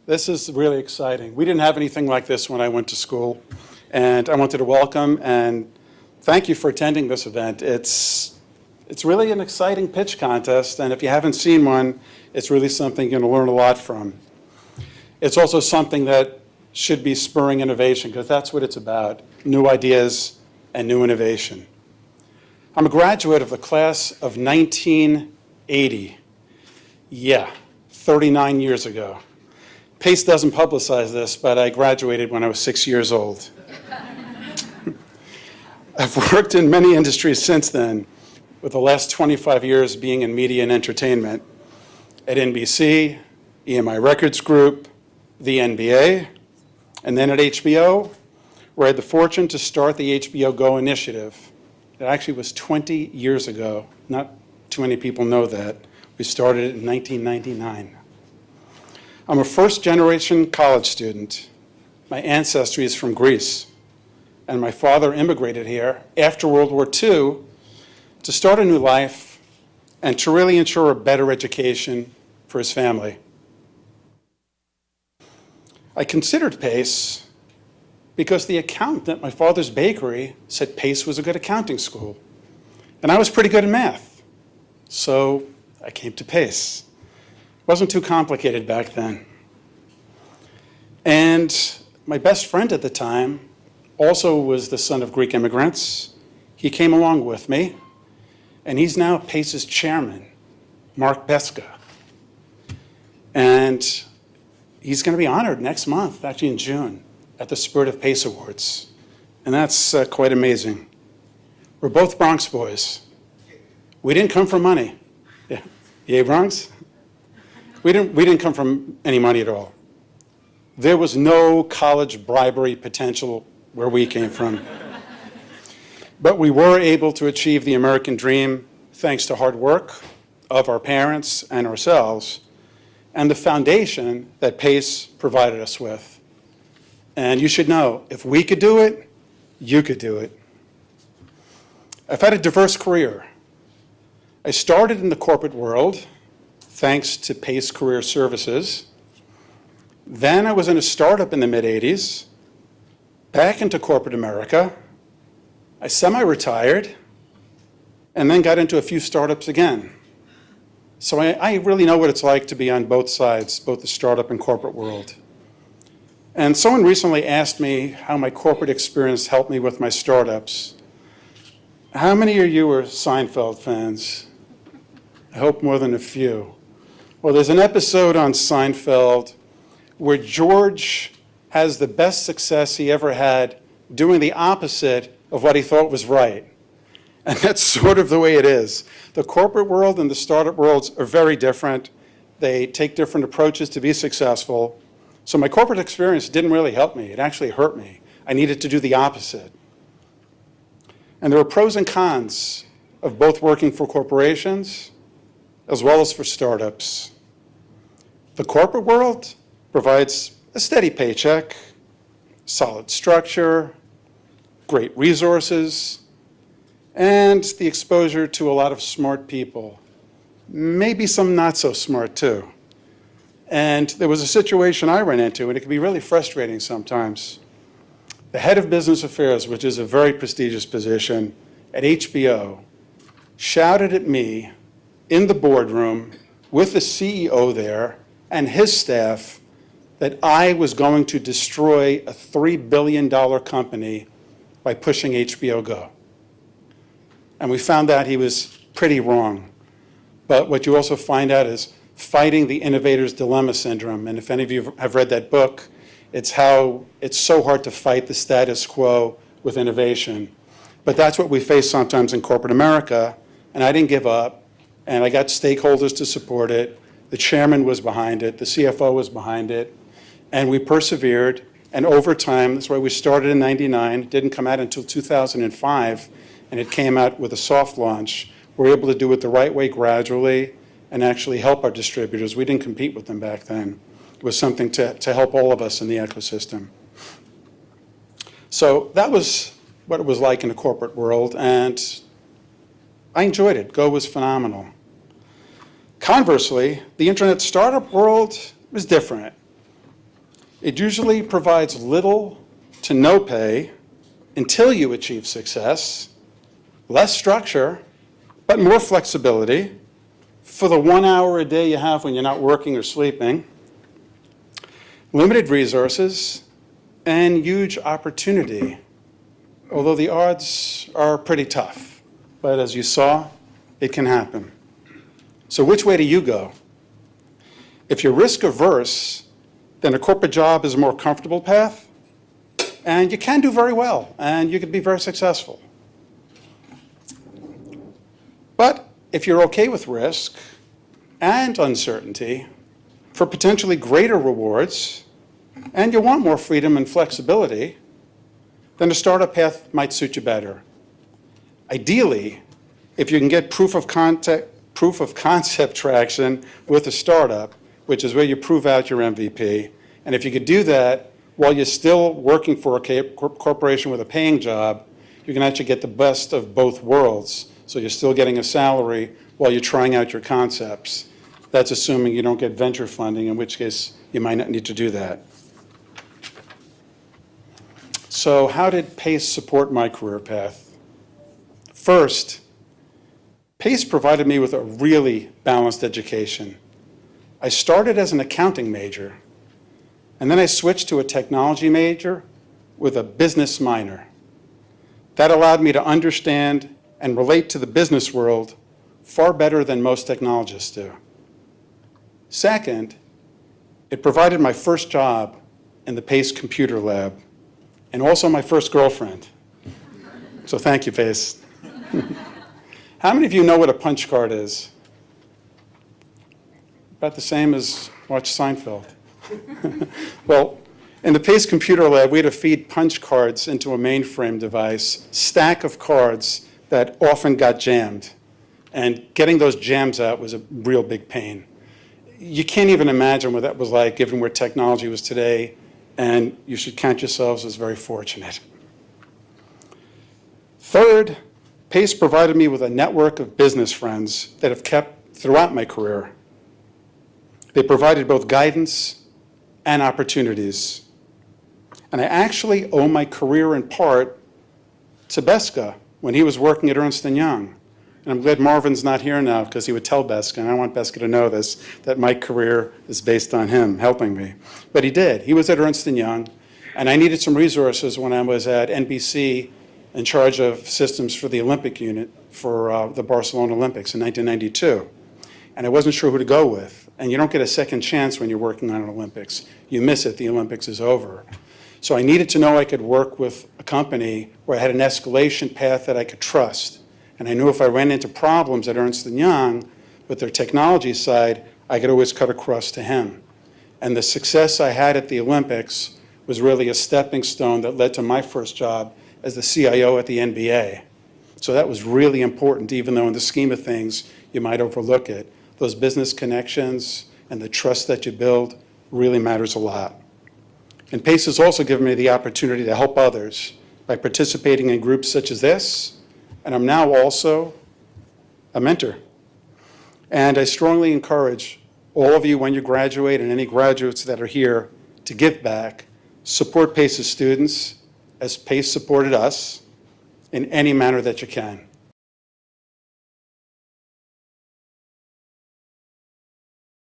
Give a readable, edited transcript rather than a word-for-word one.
This is really exciting. We didn't have anything like this when I went to school, and I wanted to welcome and thank you for attending this event. It's really an exciting pitch contest, and if you haven't seen one, it's really something you're going to learn a lot from. It's also something that should be spurring innovation, because that's what it's about, new ideas and new innovation. I'm a graduate of the class of 1980. Yeah, 39 years ago. PACE doesn't publicize this, but I graduated when I was 6 years old. I've worked in many industries since then, with the last 25 years being in media and entertainment, at NBC, EMI Records Group, the NBA, and then at HBO, where I had the fortune to start the HBO Go initiative. It actually was 20 years ago. Not too many people know that. We started it in 1999. I'm a first-generation college student. My ancestry is from Greece, and my father immigrated here after World War II to start a new life and to really ensure a better education for his family. I considered PACE because the accountant at my father's bakery said PACE was a good accounting school. And I was pretty good in math. So I came to PACE. It wasn't too complicated back then. And my best friend at the time also was the son of Greek immigrants. He came along with me, and he's now PACE's chairman, Mark Beska. And he's going to be honored next month, actually in June, at the Spirit of PACE Awards. And that's quite amazing. We're both Bronx boys. We didn't come from money. Yeah, yay, Bronx? We didn't come from any money at all. There was no college bribery potential where we came from. But we were able to achieve the American dream thanks to hard work of our parents and ourselves, and the foundation that PACE provided us with. And you should know, if we could do it, you could do it. I've had a diverse career. I started in the corporate world, thanks to PACE Career Services. Then I was in a startup in the mid-'80s, back into corporate America. I semi-retired, and then got into a few startups again. So I really know what it's like to be on both sides, both the startup and corporate world. And someone recently asked me how my corporate experience helped me with my startups. How many of you are Seinfeld fans? I hope more than a few. Well, there's an episode on Seinfeld where George has the best success he ever had doing the opposite of what he thought was right. And that's sort of the way it is. The corporate world and the startup worlds are very different. They take different approaches to be successful. So my corporate experience didn't really help me. It actually hurt me. I needed to do the opposite. And there are pros and cons of both working for corporations as well as for startups. The corporate world provides a steady paycheck, solid structure, great resources, and the exposure to a lot of smart people. Maybe some not so smart too. And there was a situation I ran into, and it can be really frustrating sometimes. The head of business affairs, which is a very prestigious position at HBO, shouted at me in the boardroom with the CEO there and his staff that I was going to destroy a $3 billion company by pushing HBO Go. And we found out he was pretty wrong. But what you also find out is fighting the innovator's dilemma syndrome. And if any of you have read that book, it's how it's so hard to fight the status quo with innovation. But that's what we face sometimes in corporate America. And I didn't give up. And I got stakeholders to support it. The chairman was behind it. The CFO was behind it. And we persevered. And over time, that's why we started in '99. It didn't come out until 2005. And it came out with a soft launch. We were able to do it the right way gradually and actually help our distributors. We didn't compete with them back then. It was something to help all of us in the ecosystem. So that was what it was like in the corporate world, and I enjoyed it. Go was phenomenal. Conversely, the internet startup world was different. It usually provides little to no pay until you achieve success, less structure, but more flexibility for the 1 hour a day you have when you're not working or sleeping, limited resources, and huge opportunity, although the odds are pretty tough. But as you saw, it can happen. So which way do you go? If you're risk averse, then a corporate job is a more comfortable path, and you can do very well, and you can be very successful. But if you're okay with risk and uncertainty for potentially greater rewards, and you want more freedom and flexibility, then a startup path might suit you better. Ideally, if you can get proof of concept traction with a startup, which is where you prove out your MVP, and if you could do that while you're still working for a corporation with a paying job, you can actually get the best of both worlds. So you're still getting a salary while you're trying out your concepts. That's assuming you don't get venture funding, in which case you might not need to do that. So how did PACE support my career path? First, PACE provided me with a really balanced education. I started as an accounting major, and then I switched to a technology major with a business minor. That allowed me to understand and relate to the business world far better than most technologists do. Second, it provided my first job in the PACE computer lab, and also my first girlfriend. So thank you, PACE. How many of you know what a punch card is? About the same as watch Seinfeld. Well, in the PACE computer lab, we had to feed punch cards into a mainframe device, stack of cards that often got jammed. And getting those jams out was a real big pain. You can't even imagine what that was like given where technology was today, and you should count yourselves as very fortunate. Third, PACE provided me with a network of business friends that have kept throughout my career. They provided both guidance and opportunities. And I actually owe my career in part to Beska when he was working at Ernst & Young. And I'm glad Marvin's not here now because he would tell Beska, and I want Beska to know this, that my career is based on him helping me. But he did. He was at Ernst & Young, and I needed some resources when I was at NBC in charge of systems for the Olympic unit for the Barcelona Olympics in 1992. And I wasn't sure who to go with. And you don't get a second chance when you're working on an Olympics. You miss it, the Olympics is over. So I needed to know I could work with a company where I had an escalation path that I could trust. And I knew if I ran into problems at Ernst & Young with their technology side, I could always cut across to him. And the success I had at the Olympics was really a stepping stone that led to my first job as the CIO at the NBA. So that was really important, even though in the scheme of things, you might overlook it. Those business connections and the trust that you build really matters a lot. And PACE has also given me the opportunity to help others by participating in groups such as this, and I'm now also a mentor. And I strongly encourage all of you when you graduate and any graduates that are here to give back, support PACE's students as PACE supported us in any manner that you can.